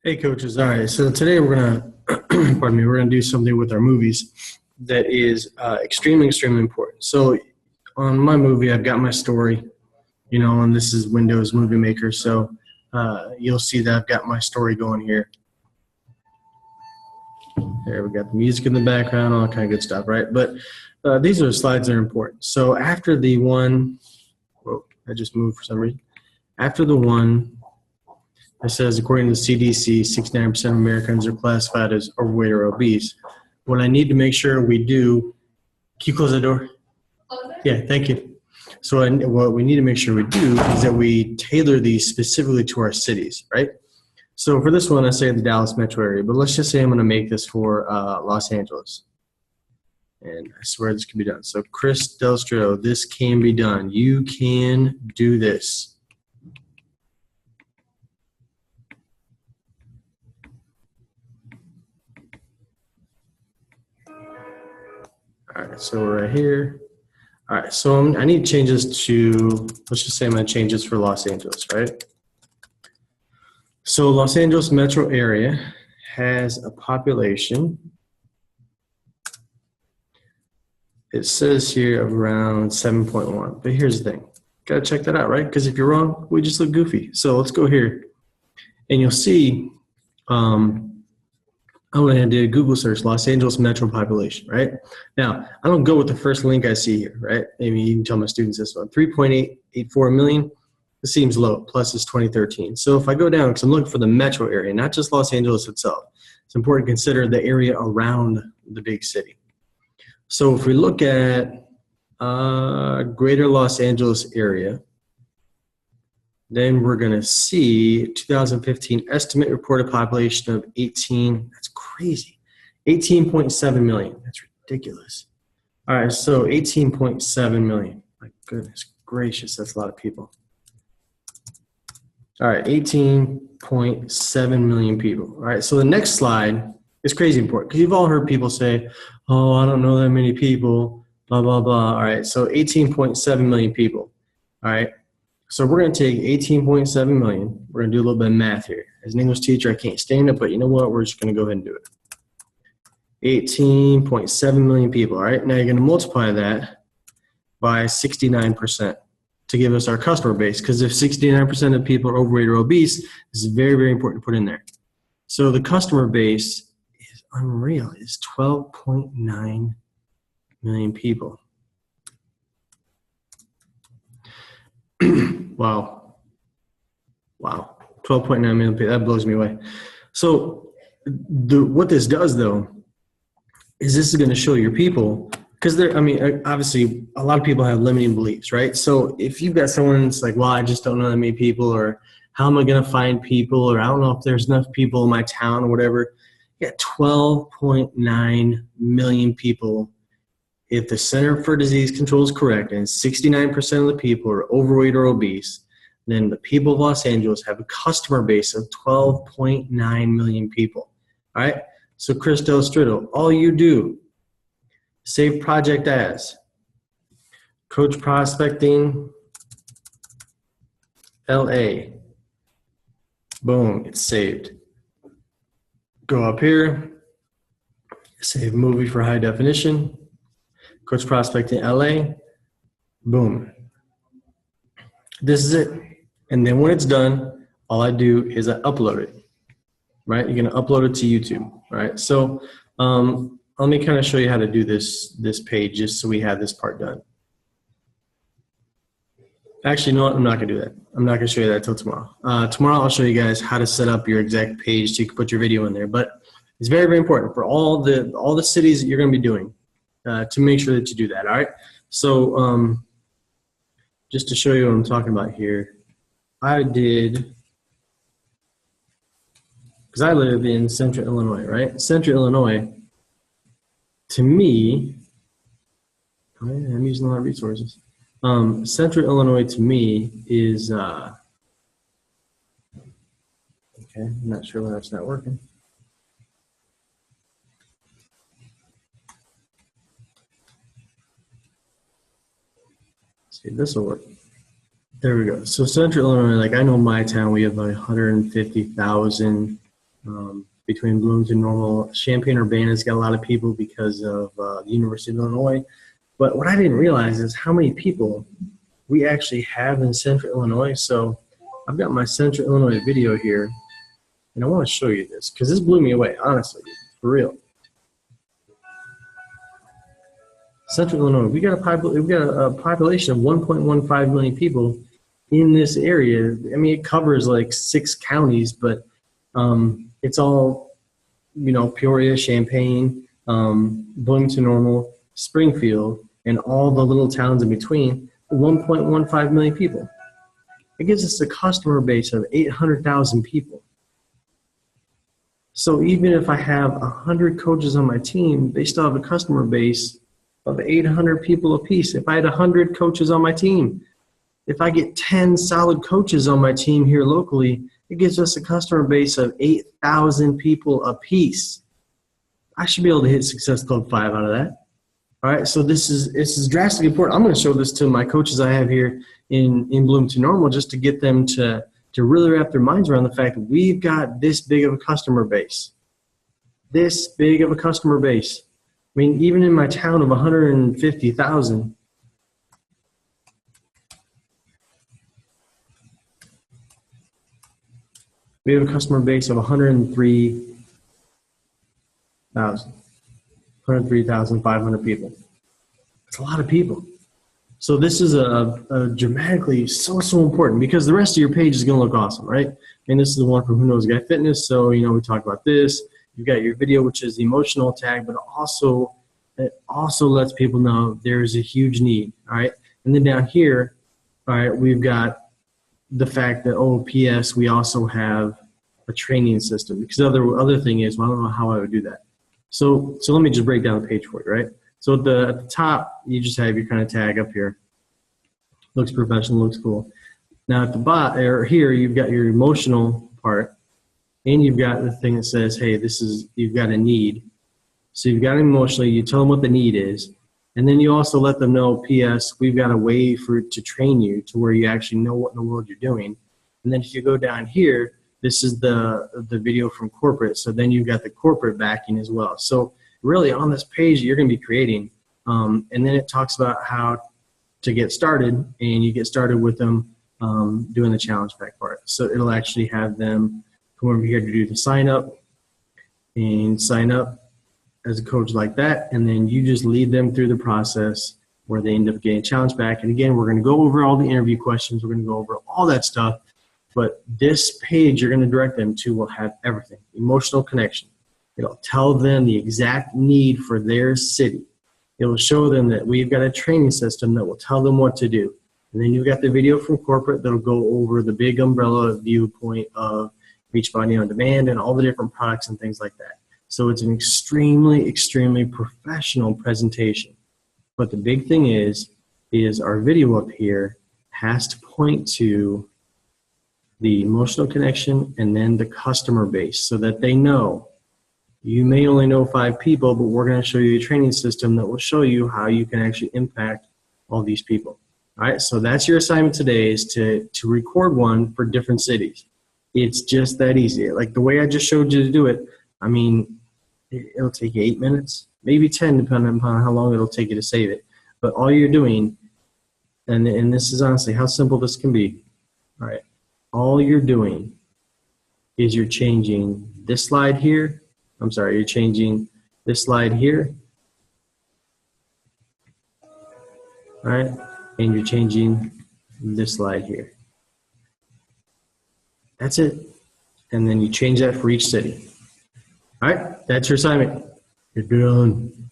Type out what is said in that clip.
Hey coaches, all right. So today we're gonna, pardon me, we're gonna do something with our movies that is extremely important. So on my movie, I've got my story, and this is Windows Movie Maker. So you'll see that I've got my story going here. There, we got the music in the background, all that kind of good stuff, right? But these are the slides that are important. So after the one, whoa, I just moved for some reason. After the one. It says, according to the CDC, 69% of Americans are classified as overweight or obese. What I need to make sure we do, can you close the door? Yeah, thank you. So what we need to make sure we do is that we tailor these specifically to our cities, right? So for this one, I say the Dallas metro area, but let's just say I'm going to make this for Los Angeles. And I swear this can be done. So Chris Delstro, this can be done. You can do this. All right, so we're right here. All right, so I need changes to, let's just say I'm going to change this for Los Angeles, right? So Los Angeles metro area has a population, it says here of around 7.1, but here's the thing. Got to check that out, right? Because if you're wrong, we just look goofy. So let's go here, and you'll see, I went and did a Google search, Los Angeles metro population, right? Now, I don't go with the first link I see here, right? Maybe you can tell my students this one, 3.884 million. This seems low, plus it's 2013. So if I go down, because I'm looking for the metro area, not just Los Angeles itself, it's important to consider the area around the big city. So if we look at greater Los Angeles area, then we're going to see 2015 estimate reported population of 18, that's crazy, 18.7 million. That's ridiculous. All right, so 18.7 million. My goodness gracious, that's a lot of people. All right, 18.7 million people. All right, so the next slide is crazy important because you've all heard people say, oh, I don't know that many people, blah, blah, blah. All right, so 18.7 million people. All right. So we're going to take 18.7 million. We're going to do a little bit of math here. As an English teacher, I can't stand it, but you know what? We're just going to go ahead and do it. 18.7 million people. All right. Now you're going to multiply that by 69% to give us our customer base. Because if 69% of people are overweight or obese, this is very, very important to put in there. So the customer base is unreal. It's 12.9 million people. Wow. 12.9 million people, that blows me away. So what this does though, is this is going to show your people, because obviously a lot of people have limiting beliefs, right? So if you've got someone that's like, well, I just don't know that many people, or how am I going to find people, or I don't know if there's enough people in my town or whatever, you got 12.9 million people. If the Center for Disease Control is correct and 69% of the people are overweight or obese, then the people of Los Angeles have a customer base of 12.9 million people. All right? So Chris Delstritto, all you do, save project as Coach Prospecting LA. Boom, it's saved. Go up here, save movie for high definition. Coach Prospecting LA, boom. This is it. And then when it's done, all I do is I upload it, right? You're gonna upload it to YouTube, right? So let me kind of show you how to do this page just so we have this part done. Actually, no, I'm not gonna do that. I'm not gonna show you that till tomorrow. Tomorrow I'll show you guys how to set up your exact page so you can put your video in there. But it's very, very important for all the cities that you're gonna be doing. To make sure that you do that, all right? So just to show you what I'm talking about here, I did, because I live in Central Illinois, right? Central Illinois, to me, I'm using a lot of resources. Central Illinois to me is, okay, I'm not sure why that's not working. See, this will work. There we go. So Central Illinois, like I know my town, we have like 150,000 between Bloomington, Normal. Champaign-Urbana's got a lot of people because of the University of Illinois. But what I didn't realize is how many people we actually have in Central Illinois. So I've got my Central Illinois video here, and I want to show you this because this blew me away, honestly, for real. Central Illinois, we got a population of 1.15 million people in this area. I mean, it covers like 6 counties, but it's all, you know, Peoria, Champaign, Bloomington Normal, Springfield, and all the little towns in between. 1.15 million people. It gives us a customer base of 800,000 people. So even if I have 100 coaches on my team, they still have a customer base of 800 people apiece. If I had 100 coaches on my team, if I get 10 solid coaches on my team here locally, it gives us a customer base of 8,000 people apiece. I should be able to hit Success Club 5 out of that. All right, so this is drastically important. I'm going to show this to my coaches I have here in Bloomington Normal just to get them to really wrap their minds around the fact that we've got this big of a customer base. This big of a customer base. I mean, even in my town of 150,000, we have a customer base of 103,500 people. It's a lot of people. So this is a dramatically so important because the rest of your page is going to look awesome, right? And this is the one from Who Knows Guy Fitness. So, you know, we talked about this. You've got your video, which is the emotional tag, but it also lets people know there's a huge need, all right? And then down here, all right, we've got the fact that, oh, P.S., we also have a training system. Because the other thing is, well, I don't know how I would do that. So let me just break down the page for you, right? So at the top, you just have your kind of tag up here. Looks professional, looks cool. Now at the bottom, or here, you've got your emotional part, and you've got the thing that says, hey, you've got a need. So you've got emotionally, you tell them what the need is, and then you also let them know, P.S., we've got a way to train you to where you actually know what in the world you're doing. And then if you go down here, this is the video from corporate. So then you've got the corporate backing as well. So really on this page you're going to be creating, and then it talks about how to get started, and you get started with them doing the challenge pack part. So it'll actually have them come over here to do the sign up and sign up as a coach like that, and then you just lead them through the process where they end up getting challenged back. And again, we're going to go over all the interview questions. We're going to go over all that stuff. But this page you're going to direct them to will have everything. Emotional connection. It'll tell them the exact need for their city. It will show them that we've got a training system that will tell them what to do. And then you've got the video from corporate that'll go over the big umbrella viewpoint of Beachbody On Demand and all the different products and things like that. So it's an extremely, extremely professional presentation. But the big thing is our video up here has to point to the emotional connection and then the customer base so that they know you may only know 5 people, but we're going to show you a training system that will show you how you can actually impact all these people. All right, so that's your assignment today, is to record one for different cities. It's just that easy. Like the way I just showed you to do it, I mean, it'll take you 8 minutes, maybe 10, depending upon how long it'll take you to save it. But all you're doing, and this is honestly how simple this can be, all right, all you're doing is you're changing this slide here. I'm sorry, you're changing this slide here, all right, and you're changing this slide here. That's it. And then you change that for each city. All right, that's your assignment. You're done.